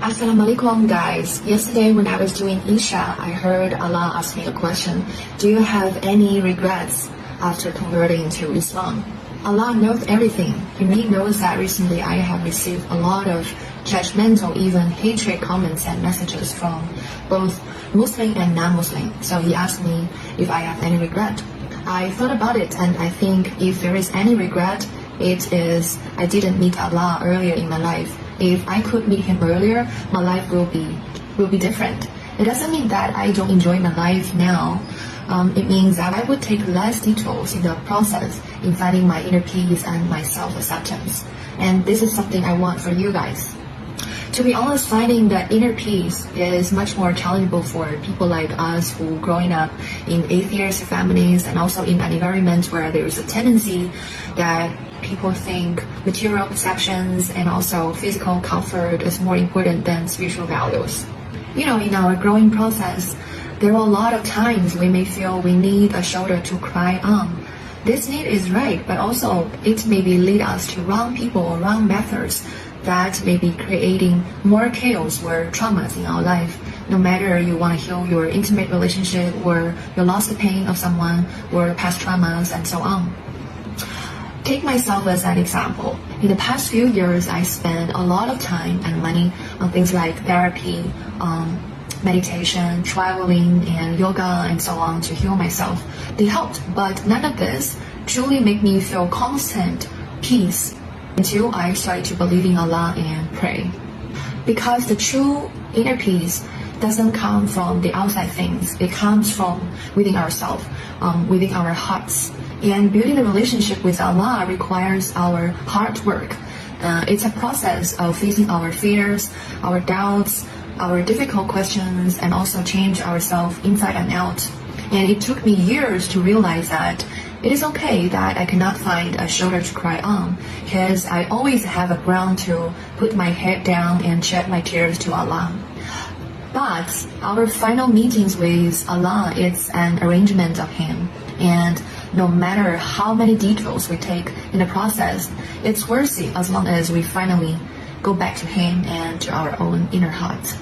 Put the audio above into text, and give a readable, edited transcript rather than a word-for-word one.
Assalamualaikum guys. Yesterday when I was doing Isha, I heard Allah ask me a question. Do you have any regrets after converting to Islam? Allah knows everything. He knows that recently I have received a lot of judgmental, even hatred comments and messages from both Muslim and non-Muslim. So he asked me if I have any regret. I thought about it, and I think if there is any regret, it is I didn't meet Allah earlier in my life. If I could meet Him earlier, my life will be different. It doesn't mean that I don't enjoy my life now. It means that I would take less detours in the process in finding my inner peace and my self-acceptance. And this is something I want for you guys. To be honest, finding that inner peace is much more challengeable for people like us who growing up in atheist families and also in an environment where there is a tendency that people think material perceptions and also physical comfort is more important than spiritual values. In our growing process, there are a lot of times we may feel we need a shoulder to cry on. This need is right, but also it may lead us to wrong people or wrong methods that may be creating more chaos or traumas in our life. No matter you want to heal your intimate relationship or you lost the pain of someone or past traumas and so on. Take myself as an example. In the past few years, I spent a lot of time and money on things like therapy, meditation, traveling, and yoga, and so on to heal myself. They helped, but none of this truly made me feel constant peace until I started to believe in Allah and pray. Because the true inner peace doesn't come from the outside things. It comes from within ourselves, within our hearts. And building a relationship with Allah requires our hard work. It's a process of facing our fears, our doubts, our difficult questions, and also change ourselves inside and out. And it took me years to realize that it is okay that I cannot find a shoulder to cry on, because I always have a ground to put my head down and shed my tears to Allah. But our final meetings with Allah is an arrangement of Him. And no matter how many details we take in the process, it's worthy as long as we finally go back to Him and to our own inner heart.